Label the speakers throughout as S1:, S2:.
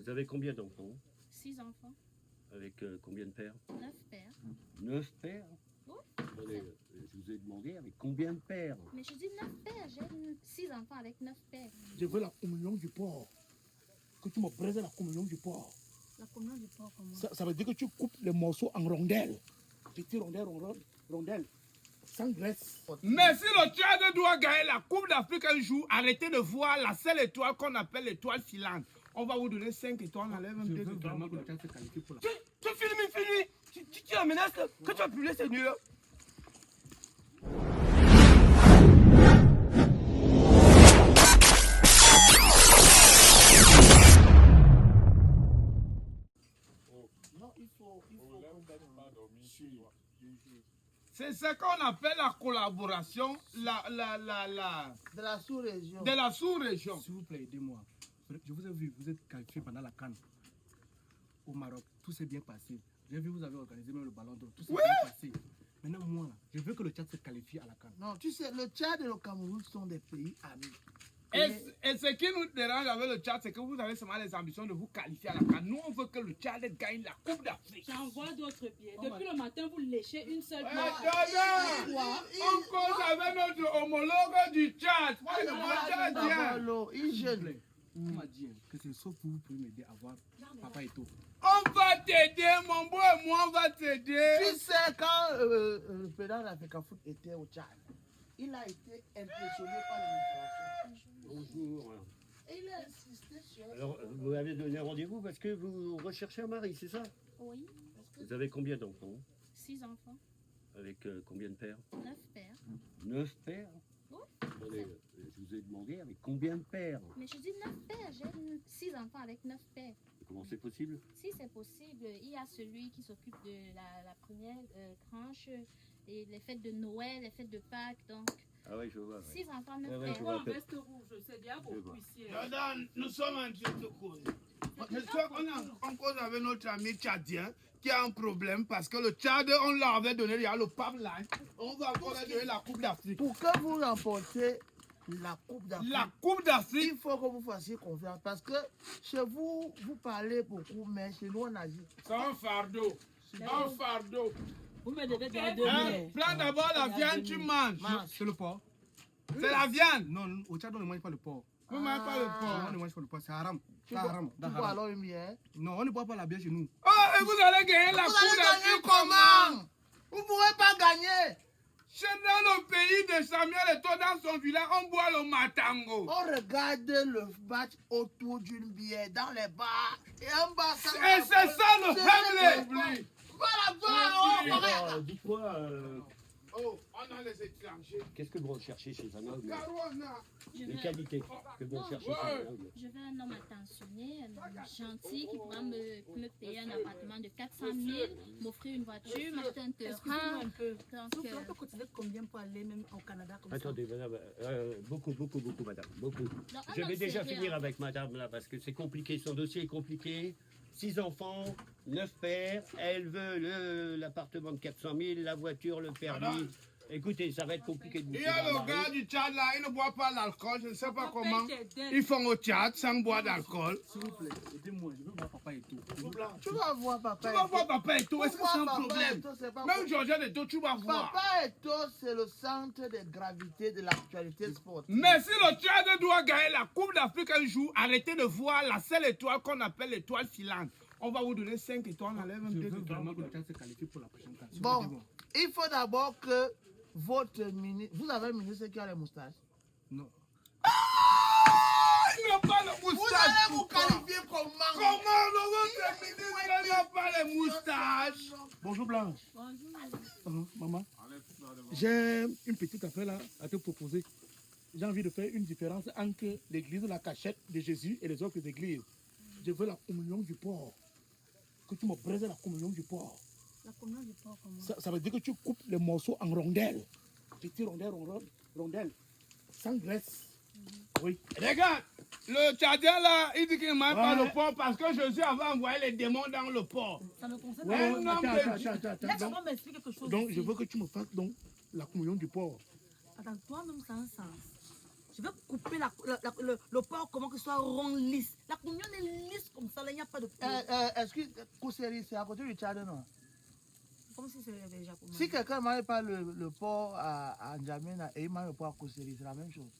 S1: Vous avez combien d'enfants?
S2: 6 enfants.
S1: Avec combien de pères?
S2: 9 pères.
S1: 9 pères?
S2: Oui.
S1: Attendez, je vous ai demandé avec combien de pères?
S2: Mais je dis 9 pères. J'ai 6 enfants avec 9 pères.
S3: Je veux la communion du porc. Que tu me présentes la communion du porc.
S2: La communion du porc, comment?
S3: Ça veut dire que tu coupes les morceaux en rondelles. Petites rondelles. Sans graisse.
S4: Mais si le Tchad doit gagner la Coupe d'Afrique un jour, arrêtez de voir la seule étoile qu'on appelle l'étoile filante. On va vous donner 5 étoiles, on enlève un
S3: Je
S4: peu
S3: veux
S4: de
S3: vraiment que le Tchad se qualifie pour la...
S4: Tu filmes. Tu la menaces que tu vas publier ces nuits.
S3: Non, il faut
S4: C'est ce qu'on appelle la collaboration de
S3: la sous-région.
S4: de la sous-région.
S3: S'il vous plaît, aidez-moi. Je vous ai vu, vous êtes qualifié pendant la CAN au Maroc. Tout s'est bien passé. J'ai vu, vous avez organisé même le ballon d'or. Tout s'est bien passé. Maintenant, moi, là, je veux que le Tchad se qualifie à la CAN.
S5: Non, tu sais, le Tchad et le Cameroun sont des pays amis.
S4: Et ce qui nous dérange avec le Tchad, c'est que vous avez seulement les ambitions de vous qualifier à la CAN. Nous, on veut que le Tchad gagne la Coupe d'Afrique.
S6: J'envoie d'autres billets. Depuis le matin, vous léchez une seule
S4: On cause avec notre homologue du Tchad. C'est le Tchadien.
S5: Il gêne.
S3: On m'a dit que c'est sauf que vous pouvez m'aider à voir Papa et tout.
S4: On va t'aider, mon beau et moi, on va t'aider.
S5: Tu sais, quand le président d'Africa Foot était au Tchad, il a été impressionné par l'immigration.
S1: Bonjour.
S5: Et il a insisté sur...
S1: Alors, vous avez donné rendez-vous parce que vous recherchez un mari, c'est ça?
S2: Oui.
S1: Vous avez combien d'enfants?
S2: 6 enfants.
S1: Avec combien de pères?
S2: 9 pères.
S1: 9 pères?
S2: Oui.
S1: Attendez, je vous ai demandé avec combien de pères?
S2: Mais je dis 9 pères. J'ai 6 enfants avec 9 pères.
S1: Comment c'est possible?
S2: Si c'est possible, il y a celui qui s'occupe de la première tranche et les fêtes de Noël, les fêtes de Pâques. Donc,
S1: Ah oui, je vois.
S2: 6 enfants, 9
S1: Ouais,
S2: pères.
S1: je vois.
S6: en veste rouge, c'est bien pour
S1: Je vois.
S6: cuissier.
S4: Nous sommes en train de causer. On cause avec notre ami tchadien qui a un problème parce que le Tchad, on leur avait donné il y a le pipeline. On va encore leur donner la Coupe d'Afrique.
S5: Pour que vous remportez la Coupe d'Afrique,
S4: La Coupe d'Afrique,
S5: il faut que vous fassiez confiance. Parce que chez vous, vous parlez beaucoup, mais chez nous, on agit.
S4: c'est un fardeau. Un fardeau.
S6: Vous me devez donner
S4: Hein? Prends d'abord la viande, tu manges.
S3: C'est le porc.
S4: C'est la viande.
S3: Non, au Tchad, on ne mange pas le porc.
S4: Vous ne mangez pas le
S3: On
S4: porc.
S3: ne mange pas le porc, c'est haram.
S5: Tu
S3: C'est haram.
S5: bois, tu bois alors une bière.
S3: Non, on ne boit pas la bière chez nous.
S4: Oh, et vous allez gagner la
S5: Vous
S4: Coupe
S5: allez gagner
S4: d'Afrique
S5: comment? Vous ne pourrez pas gagner.
S4: C'est dans le pays de Samuel Eto'o, dans son village, on boit le matango.
S5: On regarde le match autour d'une bière dans les bars. Et un bar,
S4: Et c'est ça le Hemley.
S5: Voilà,
S1: Dites-moi,
S4: Oh, on a les étrangers.
S1: qu'est-ce que vous recherchez chez un homme?
S4: Caruana.
S2: Je
S1: Les
S2: veux,
S1: qualités que vous recherchez chez un homme?
S2: je veux un homme attentionné, un homme gentil qui pourra me payer un appartement de 400 000, m'offrir une voiture, m'acheter un
S6: Excusez-moi
S2: terrain.
S6: un peu.
S2: Donc,
S6: On peut cotiser combien pour aller même au Canada comme
S1: Attendez, madame, beaucoup, madame, beaucoup.
S2: donc, un
S1: Je
S2: homme
S1: vais déjà
S2: sérieux,
S1: finir
S2: hein.
S1: avec madame là parce que c'est compliqué, son dossier est compliqué. 6 enfants, 9 pères, elle veut l'appartement de 400 000, la voiture, le permis. Écoutez, ça va être compliqué de vous
S4: Il y a
S1: trouver un
S4: le gars
S1: mari.
S4: du Tchad là, il ne boit pas l'alcool, je ne sais pas
S6: ça.
S4: comment.
S6: Paye tes dettes.
S4: Ils font au Tchad sans boire d'alcool.
S3: S'il vous plaît, aidez-moi, je veux voir Papa et tout.
S5: Tu vas voir papa.
S4: Tu vas voir papa et tout, est-ce que c'est un
S5: Papa
S4: problème?
S5: Eto'o, c'est pas
S4: Même Georges et tout, tu vas voir.
S5: Papa Eto'o, c'est le centre de gravité de l'actualité sportive.
S4: Mais si le Tchad doit gagner la Coupe d'Afrique un jour, arrêtez de voir la seule étoile qu'on appelle l'étoile filante. On va vous donner 5 étoiles, on enlève un
S3: Je
S4: peu
S3: veux
S4: de
S3: vraiment que le
S4: temps.
S3: Tchad se qualifie pour la prochaine CAN.
S5: Bon, il faut d'abord que votre ministre... Vous avez un ministre qui a les moustaches?
S3: Non.
S4: Il n'a pas le
S5: Vous
S4: moustache.
S5: allez vous
S4: pourquoi?
S5: qualifier comment?
S4: Comment le ministre n'a pas les moustaches?
S3: Bonjour Blanche.
S6: Bonjour.
S3: Maman. J'ai une petite affaire là à te proposer. J'ai envie de faire une différence entre l'église de la cachette de Jésus et les autres églises. Je veux la communion du porc. Que tu me présentes la communion du porc.
S6: La communion du porc, comment?
S3: Ça veut dire que tu coupes les morceaux en rondelles. Petites rondelles. Sans graisse. Oui.
S4: Regarde, le Tchadien là, il dit qu'il ne mange pas
S3: Ouais.
S4: le porc parce que Jésus avait envoyé les démons dans le porc.
S6: Ça me concerne.
S3: Ouais,
S4: Un homme
S3: attends.
S6: Laisse-moi m'expliquer quelque chose.
S3: Donc,
S6: ici.
S3: je veux que tu me fasses donc la communion du porc.
S6: Attends, toi-même, ça a un sens. Je vais couper le porc comment que ce soit rond, lisse. La communion est lisse comme ça. là, il n'y a pas de.
S5: Est-ce que Kousséry, c'est à côté du Tchad, non?
S6: Comme si c'était déjà pour moi.
S5: Si quelqu'un m'avait pas le port à N'Djamena et il m'a le port à Kousséry, c'est la même chose.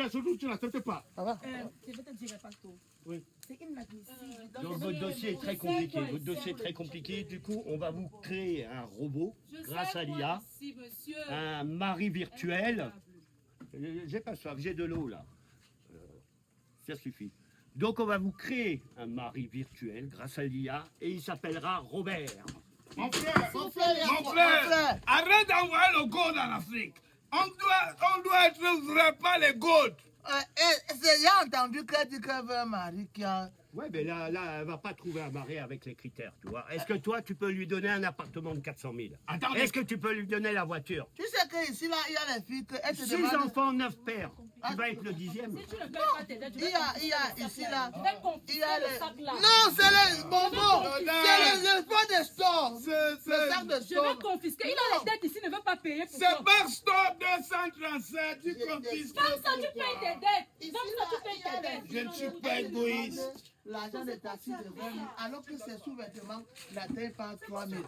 S3: Surtout, tu n'acceptes pas.
S5: Ça va?
S6: Je vais te dire, Pastor.
S3: Oui.
S6: C'est inadmissible.
S1: Donc votre dossier est très compliqué. Votre dossier est très compliqué. Du coup, on va vous créer un robot grâce à l'IA, un mari virtuel. J'ai pas soif, j'ai de l'eau là. Ça suffit. Donc on va vous créer un mari virtuel grâce à l'IA et il s'appellera Robert.
S4: Mon frère,
S5: Mon frère,
S4: mon frère, arrête d'envoyer le gold en Afrique. On doit être vrai, pas les gold.
S5: J'ai entendu qu'elle dit qu'elle veut un mari qui a...
S1: Ouais, mais là, elle va pas trouver un mari avec les critères, tu vois. Est-ce que toi, tu peux lui donner un appartement de 400 000?
S3: Attendez.
S1: Est-ce que tu peux lui donner la voiture?
S5: Tu sais qu'ici, là, il y a les filles que... Elles te
S1: 6
S5: demandent...
S1: enfants, 9 pères. Tu vas être le 10e.
S6: Si tu ne payes pas tes dettes,
S5: Il y a ici, là...
S6: je vais confisquer
S5: Il y a
S6: le
S5: les...
S6: sac là.
S5: Non, c'est les bonbons. C'est les fonds des stores. Le sac de
S6: Je vais
S5: stores.
S6: confisquer. Il a les dettes ici, il ne veut pas payer pour
S4: C'est
S6: toi.
S4: par stop 237, tu confisques.
S6: Comme ça, tu payes tes dettes.
S5: Ici,
S6: Comme ça, tu payes tes dettes.
S4: Je ne suis pas égoïste.
S5: L'argent des taxis de 20 000, alors que ses sous-vêtements n'atteignent pas 3 000.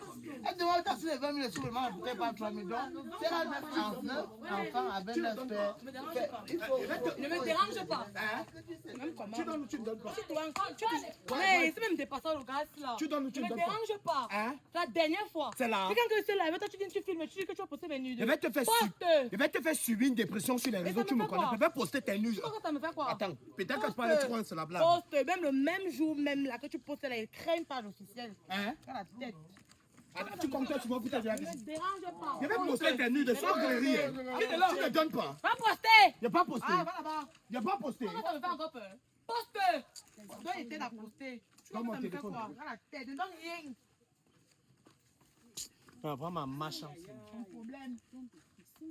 S5: Elle demande le taxi de 20 000, les sous-vêtements n'atteignent pas 3 000. Donc, c'est la 9 enfants avec 9 pères.
S6: Ne me dérange pas. Même comment.
S3: Tu donnes ou tu ne donnes pas?
S6: Tu dois encore. Mais c'est même dépassant le gaz là.
S3: Tu donnes ou tu
S6: Ne
S3: ne
S6: me
S3: donnes pas?
S6: dérange pas.
S3: Hein?
S6: La dernière fois.
S3: C'est là.
S6: C'est quand que c'est là, toi tu viens, tu filmes, tu dis que tu vas poster mes nudes.
S3: Je vais te faire subir une dépression sur les réseaux,
S6: ça
S3: tu
S6: me
S3: me
S6: fait
S3: connais.
S6: quoi?
S3: Je vais poster tes nudes.
S6: Pourquoi ça me fait quoi?
S3: Attends, peut-être que je parlais, tu crois que c'est la blague.
S6: Poste, même le même jour, même là que tu postes là, ils craignent pas l'officiel.
S3: Hein?
S6: Dans la tête.
S3: Attends, tu comptes souvent pour ta vie.
S6: Ne me dérange pas.
S3: Je vais poster tes nudes sans galerie. Tu ne donnes pas.
S6: Va poster.
S3: Je n'ai pas posté.
S6: Ah, va là-bas.
S3: Je n'ai pas posté.
S6: Pourquoi ça me fait encore peur? Poste. Tu dois aider à poster. Tu vois
S3: Dans mon
S6: que ça me fait
S3: téléphone.
S6: quoi? Dans la tête, ne donne rien.
S3: Ah, vraiment, ma chance.
S6: Ton problème.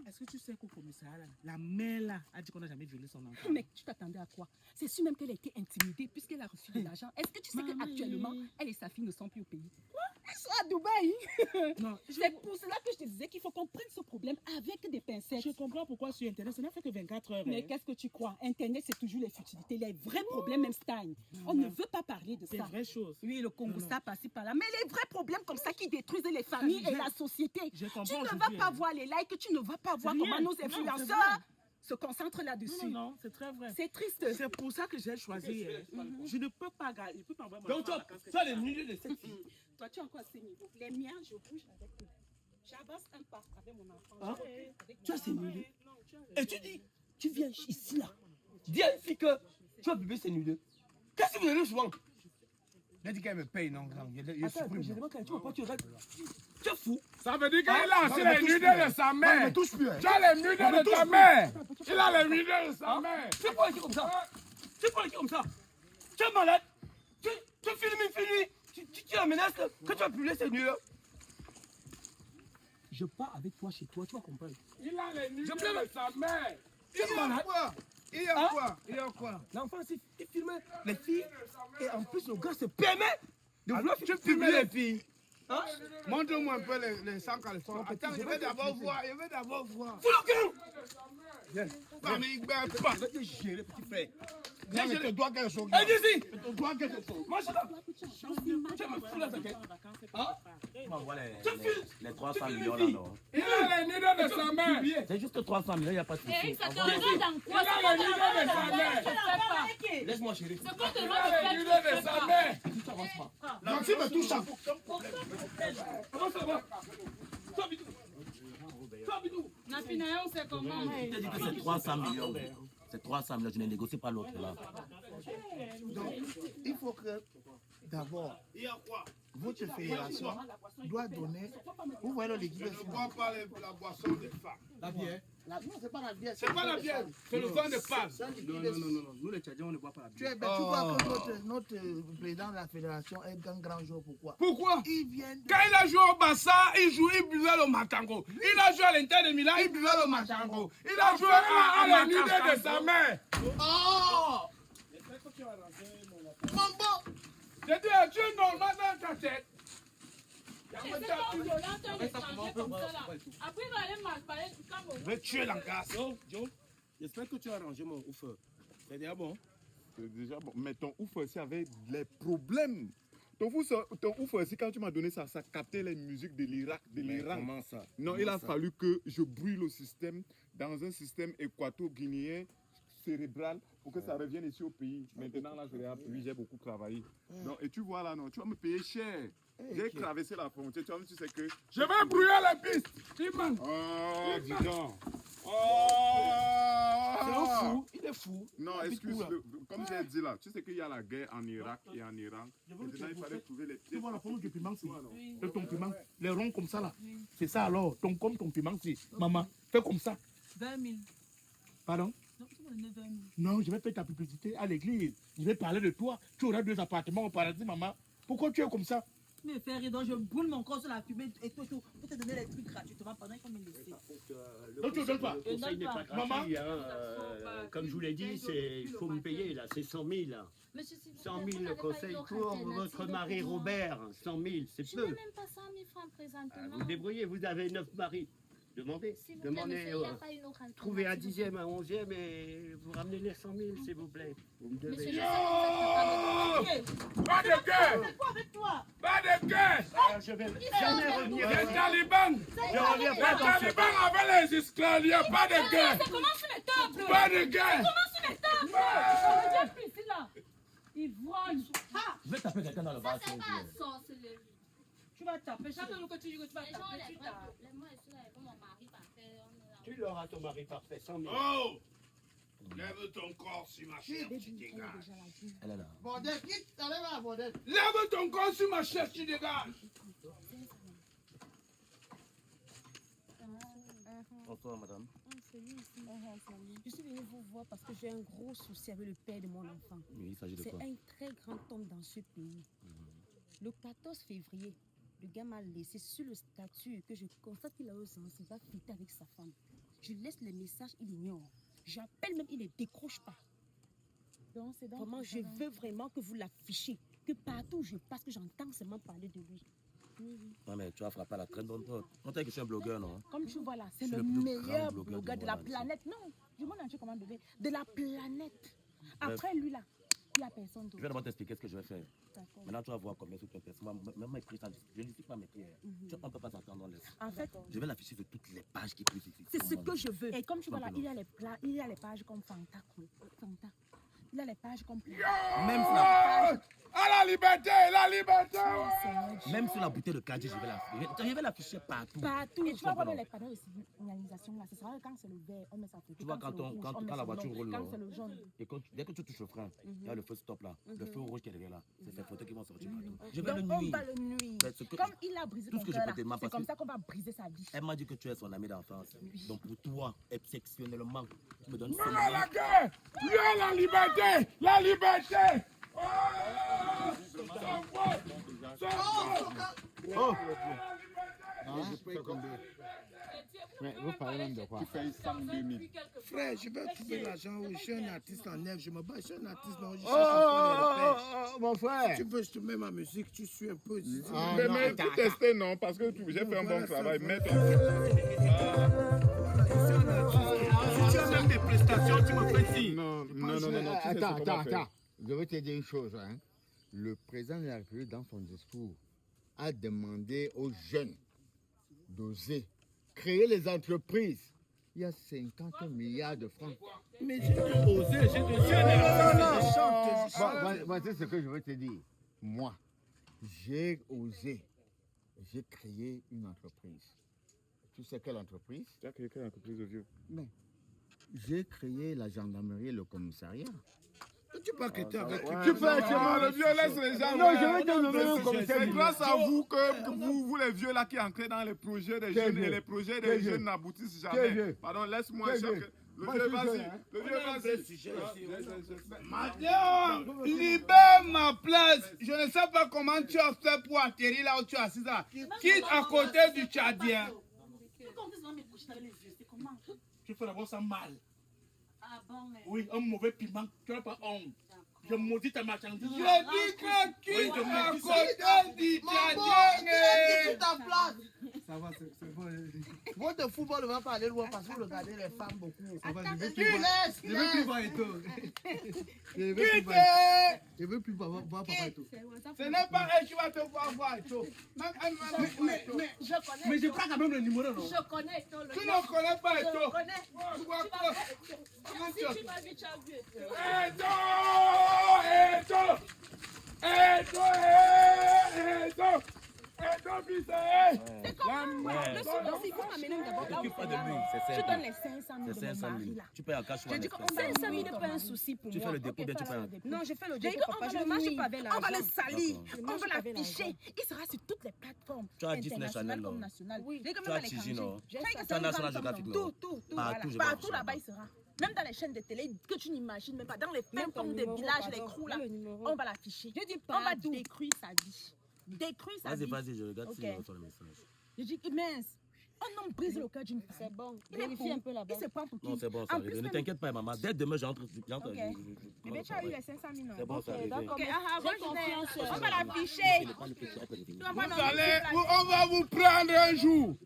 S3: Est-ce que tu sais qu'au commissariat, la mère là, a dit qu'on n'a jamais violé son enfant?
S7: Mais tu t'attendais à quoi? C'est sûr même qu'elle a été intimidée puisqu'elle a reçu de l'argent. Est-ce que tu sais qu'actuellement, elle et sa fille ne sont plus au pays? Elles sont à Dubaï.
S3: Non,
S7: C'est pour cela que je te disais qu'il faut qu'on prenne ce problème avec des pincettes.
S3: je comprends pourquoi sur Internet, ça n'a fait que 24 heures.
S7: Mais qu'est-ce que tu crois? Internet, c'est toujours les futilités, les vrais problèmes, même Stein. On ne veut pas parler de
S3: C'est
S7: ça.
S3: vraie chose.
S7: Oui, le Congo,
S3: Non.
S7: ça par-ci par-là. Mais les vrais problèmes comme ça qui détruisent les familles et la société.
S3: Je comprends
S7: Tu ne
S3: aujourd'hui,
S7: vas pas
S3: hein.
S7: voir les likes, tu ne vas pas voir
S3: rien.
S7: comment nos
S3: Non, c'est
S7: influenceurs
S3: vrai.
S7: se concentrent là-dessus.
S3: Non, c'est très vrai.
S7: C'est triste.
S3: C'est pour ça que j'ai choisi. Je ne peux pas gagner. Je peux pas envoyer mon
S1: Donc
S3: enfant en vacances.
S1: les nudes de cette fille.
S7: Toi, tu as encore ces niveaux. Les miens, je bouge avec eux. J'avance un pas avec mon enfant.
S1: Hein?
S7: Avec
S1: Tu as
S7: mon
S1: ces
S7: enfant.
S1: nudes. Et tu dis, tu viens ici là. Dis à une fille que tu vas bébé ses nudes. Qu'est-ce que vous avez souvent?
S4: Elle dit qu'elle me paye, non, grand. Je
S1: Attends,
S4: supprime.
S1: je demande tu vas pas, tu restes. Tu es fou.
S4: Ça veut dire qu'il a
S3: Non,
S4: aussi
S3: mais
S4: les
S3: touche
S4: nudes
S3: plus, hein.
S4: de sa
S3: Non,
S4: mère.
S3: ne touche plus. Hein.
S4: Tu as les nudes de ta mère. Il a les nudes de sa mère.
S1: Tu prends qui comme ça? Tu prends qui comme ça? Tu es malade? Tu filmes une fille, tu la menaces que tu vas publier ces nudes. Je pars avec toi chez toi, tu vas comprendre.
S4: Il a les nudes
S1: Je pleure.
S4: de sa mère.
S1: Tu es malade?
S4: Il y a
S1: Hein?
S4: quoi? Il y a quoi?
S1: L'enfant, il filme les filles et en plus, le gars se permet de
S4: Alors,
S1: vouloir
S4: tu
S1: filmer
S4: filmes
S1: les
S4: les filles.
S1: Hein?
S4: Montre-moi un peu les 100 caleçons. Attends, je vais d'abord voir.
S1: Fous le cœur!
S4: Famille Gbert.
S1: Je vais te gérer, petit frère.
S4: Viens, je te dois quelque chose.
S1: Allez, ici!
S4: Je te dois quelque chose.
S1: Moi, je suis là. Tu me fous la tête. Hein?
S8: Les 300 millions là, non.
S4: Il a les nudes de sa mère.
S8: C'est juste 300 millions, il n'y a pas de souci.
S2: Ça te regarde en quoi?
S4: Il a les nudes de sa mère.
S1: Laisse-moi chérie.
S2: C'est quoi te
S4: Il a les nudes de sa mère.
S1: Tu avances pas.
S3: Donc, tu me touches à
S1: Comment ça va? Toi, Bidou. Toi, Bidou.
S6: on sait comment.
S8: Je te dis que c'est 300 millions. C'est 300 millions, je ne négocie pas l'autre là.
S5: Donc, il faut que, d'abord,
S4: Il y a quoi?
S5: votre fédération doit donner... Vous voyez l'équipe de
S4: Je ne bois pas la boisson des femmes.
S3: la bière.
S5: Non, c'est pas la bière.
S4: C'est pas la bière, c'est le vin de Pâques.
S3: Non. Nous, les Tchadiens, on ne boit pas la
S5: Tu
S3: bière.
S5: vois que notre président de la fédération est un grand jour. Pourquoi?
S4: Pourquoi?
S5: Il vient de...
S4: Quand il a joué au Bassa, il buvait le matango. Il a joué à l'Inter de Milan, il buvait le matango. Il a joué à la nuit de sa mère.
S5: Oh! Mon bon!
S4: Je dis, tu es normal dans ta tête.
S2: C'est pas violent, un étranger comme ça là. Après, il va aller mal parler du Cameroun.
S4: Je vais tuer l'angas.
S3: Joe, j'espère que tu as rangé mon ouf. C'est déjà bon.
S9: c'est déjà bon. Mais ton ouf aussi avait les problèmes. Ton ouf aussi, quand tu m'as donné ça, ça captait les musiques de l'Irak, de l'Iran.
S8: Comment ça?
S9: Non, il a fallu que je brûle le système dans un système équato-guinéen cérébral pour que ça revienne ici au pays. Maintenant, là, j'ai beaucoup travaillé. Non, et tu vois là, non, tu vas me payer cher. J'ai traversé la frontière, tu vois, tu sais que...
S4: Je vais brûler la piste.
S9: Oh, dis donc.
S3: C'est un fou, il est fou.
S9: Non, excuse-le. Comme j'ai dit là, tu sais qu'il y a la guerre en Irak et en Iran. Maintenant, il fallait trouver les pièces.
S3: Tu vois la forme du piment, c'est ton piment, les ronds comme ça là. C'est ça alors, comme ton piment, c'est. Maman, fais comme ça.
S6: 20 000.
S3: Pardon?
S6: Donc, tu m'as donné 20 000.
S3: Non, je vais faire ta publicité à l'église. Je vais parler de toi. Tu auras 2 appartements au paradis, maman. Pourquoi tu es comme ça?
S6: Mais faire rire, donc je brûle mon corps sur la fumée et tout, pour te donner les trucs gratuitement pendant qu'on me laisse.
S3: Donc tu ne donnes pas?
S1: Le conseil n'est pas gratuit. Comme je vous l'ai dit, il faut me payer là, c'est 100 000. Là. 100 000 le conseil pour votre mari Robert. 100 000, c'est
S2: Je
S1: peu.
S2: n'ai même pas 100 000 francs présentement.
S1: Vous débrouillez, vous avez 9 maris. Demandez.
S2: S'il vous plaît,
S1: Demandez.
S2: monsieur, il n'y a pas une autre alternative.
S1: Trouvez un 10e, un 11e et vous ramenez les 100 000, s'il vous plaît. Vous me
S2: Monsieur,
S1: devez.
S2: je sais que vous êtes capable de...
S4: Pas de guerre.
S6: C'est quoi avec toi?
S4: Pas de guerre.
S1: Je vais jamais revenir.
S4: Les talibans.
S1: Je reviens
S4: Les
S1: pas dans ce
S4: talibans avec les esclaves, il n'y a pas de guerre.
S6: C'est comment sur mes tables?
S4: Pas de guerre.
S6: Comment sur mes tables? Viens plus ici là. Ivrogne.
S8: Je vais taper quelqu'un dans le bas.
S2: C'est pas sorcellerie.
S6: Tu vas taper. Chaque fois que tu dis que tu vas
S2: Les gens,
S6: taper, tu tapes.
S2: moi, je suis là avec mon mari parfait. On est là.
S1: Tu l'auras ton mari parfait, 100 000.
S4: Oh. Lève ton corps sur ma chair, tu dégages.
S8: Elle est là.
S5: Bordel, quitte, t'enlèves la bordel.
S4: Lève ton corps sur ma chair, tu dégages.
S8: Bonsoir, madame.
S7: Je suis venue vous voir parce que j'ai un gros souci avec le père de mon enfant.
S8: Oui, il s'agit de
S7: C'est
S8: quoi?
S7: un très grand homme dans ce pays. Le 14 février, le gars m'a laissé sur le statut que je constate qu'il a au sens, il va fêter avec sa femme. Je laisse les messages, il ignore. J'appelle même, il ne décroche pas. Vraiment, je veux vraiment que vous l'affichiez. Que partout où je passe, que j'entends seulement parler de lui.
S8: Non, mais tu vas frapper à la traîne, donc toi. On t'a que je suis un blogueur, non?
S7: Comme tu vois là, c'est
S8: Je suis
S7: le
S8: le plus
S7: meilleur
S8: grand blogueur
S7: blogueur
S8: du
S7: de la
S8: monde entier.
S7: planète. Non, du monde entier, comment donner? De la planète. Après lui là, il n'y a personne
S8: Je vais
S7: d'autre.
S8: d'abord t'expliquer ce que je vais faire.
S7: D'accord.
S8: Maintenant, tu vas voir combien sur ton test. Moi, même mes prières, je ne dis pas mes prières. On ne peut pas s'attendre en laisse.
S7: En fait,
S8: Je vais l'afficher sur toutes les pages qui puissent ici.
S7: c'est ce que je veux. Et comme tu vois là,
S8: Simplement.
S7: il y a les pages comme Fanta. Fanta. Il y a les pages comme
S8: Même sur la,
S4: À la liberté, la liberté.
S8: même sur la bouteille de Kadji, je vais l'afficher partout.
S7: Partout. Et tu vas voir
S8: Simplement.
S7: les panneaux de signalisation là. Ce sera quand c'est le vert, on met sa photo.
S8: Tu vois,
S7: c'est le rouge, on met
S8: quand la
S7: son
S8: voiture
S7: nom.
S8: roule là,
S7: Quand c'est le jaune.
S8: et dès que tu touches le frein, il y a le feu stop là, le feu rouge qui est derrière là. C'est ces photos qui vont sortir partout. Je vais
S7: Donc
S8: le
S7: on
S8: nuire.
S7: va le nuire.
S8: Ben, ce que-
S7: Comme il a brisé
S8: tout
S7: ton
S8: ce que je
S7: cœur
S8: peux
S7: là,
S8: te demander,
S7: c'est
S8: parce
S7: comme
S8: que-
S7: ça qu'on va briser sa vie.
S8: Elle m'a dit que tu es son ami d'enfance. Donc pour toi, exceptionnellement, tu me donnes
S4: Non
S8: 100
S4: à
S8: 000.
S4: la guerre. Oui à la liberté. La liberté. Oh. Sans faute. Sans faute.
S5: Oh,
S10: Mais vous parlez même de quoi?
S9: Tu payes 102 000.
S4: Frère, je vais trouver l'argent. Je suis un artiste en neuf. Je me bats. Je suis un artiste. Non, je cherche
S10: Oh, mon frère!
S4: Tu veux, je te mets ma musique. Tu suis un peu.
S10: Ah,
S9: Mais,
S10: non,
S9: mais
S10: attends,
S9: tout tester, non, parce que j'ai fait un bon travail. Mais
S1: Si tu as même des prestations, tu me fais signe.
S9: non, tu sais ce qu'on va faire.
S10: Attends. Je vais te dire une chose. Hein. Le président de la République, dans son discours, a demandé aux jeunes d'oser créer les entreprises. Il y a 50 milliards de francs.
S4: Mais j'ai osé. Je chante.
S10: Voici ce que je veux te dire. Moi, j'ai osé. J'ai créé une entreprise. Tu sais quelle entreprise?
S9: Tu as créé quelle entreprise de vieux?
S10: Mais j'ai créé la gendarmerie et le commissariat.
S4: Tu peux quitter avec.
S9: Tu fais le vieux, laisse les gens.
S10: Non, je vais te nommer un commissaire.
S9: C'est grâce à vous que vous les vieux là qui entrez dans les projets des jeunes et les projets des jeunes n'aboutissent jamais. Pardon, laisse-moi. Le vieux, vas-y. Le vieux, vas-y.
S4: Madame, libère ma place. Je ne sais pas comment tu as fait pour atterrir là où tu es assise là. Quitte à côté du Tchadien.
S3: Tu fais d'abord ça mal.
S6: Ah bon, mais.
S3: Oui, un mauvais piment, tu n'as pas honte. Je maudis ta marchandise.
S4: Je dis que quitte à côté du
S5: maman, tu as dit
S4: Tchadien.
S5: ta place.
S3: Ça va, c'est bon.
S5: Votre football ne va pas aller loin parce que vous regardez les femmes beaucoup.
S3: Ça va,
S5: Attends,
S3: je
S5: tu laisses,
S3: veux plus voir Eto. Je veux plus voir Papa Eto.
S4: Ce n'est pas elle qui va te voir Eto. Même elle va voir Eto.
S3: Mais je prends quand même le numéro, non?
S2: Je connais Eto.
S4: Tu ne connais pas Eto.
S2: Je connais.
S4: Tu vois quoi?
S2: Si tu m'as vu, tu as vu Eto.
S7: C'est comme le soir, il faut m'amener d'abord.
S8: T'occupe pas de lui, c'est
S7: Je
S8: 5
S7: donne les 500 000 de mon mari là.
S8: Tu payes en cash ou en
S7: Je dis
S8: espèces.
S7: qu'on 500 000 n'est pas un souci pour moi.
S8: Tu fais le dépôt, bien tu payes.
S7: Non, je fais le dépôt, papa. Je ne marche pas avec l'argent.
S6: On va le salir,
S7: Je
S6: on
S7: marche
S6: va
S7: pas avec
S6: l'afficher. Il sera sur toutes les plateformes.
S8: Tu as Disney Channel,
S6: internationales comme
S8: non?
S6: nationales.
S7: Oui.
S6: Les gars,
S8: Tu
S6: même
S8: as
S6: à l'étranger.
S8: Tigi, non?
S6: Tu as
S8: Tu as National Geographic, non?
S6: Tout, voilà.
S8: Partout, je
S6: Partout
S8: vois.
S6: là-bas, il sera. Même dans les chaînes de télé que tu n'imagines même pas. Dans les
S7: Même ton
S6: plateformes des
S7: numéro,
S6: villages, les
S7: pardon.
S6: crews là,
S7: Le numéro.
S6: on va l'afficher.
S7: Je dis
S6: On va
S7: partout.
S6: détruire sa vie. Détruire sa
S8: Vas-y,
S6: vie.
S8: vas-y, je regarde si
S6: Ok.
S8: je reçois le message.
S6: Je dis, mince, un homme brise le cœur d'une femme.
S7: C'est bon.
S6: Il est
S7: Vérifie un peu là-bas.
S6: Il se prend pour qui?
S8: Non, c'est bon, ça
S6: En
S8: arrive.
S6: plus,
S8: Ne
S6: même-
S8: t'inquiète pas, maman. Dès demain, j'entre.
S6: Bébé, tu as eu les 500 000
S8: C'est bon, ça arrive.
S7: d'accord.
S6: Ok,
S7: J'ai confiance.
S6: on va l'afficher.
S4: On va vous prendre un jour.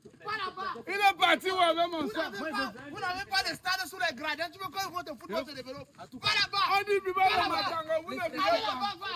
S4: Il est parti où avec mon
S5: Vous
S4: sang.
S5: n'avez pas de stade sous les gradins. Tu veux que votre football se développe? Va là-bas.
S4: On dit Biba Matanga, vous ne vivez pas.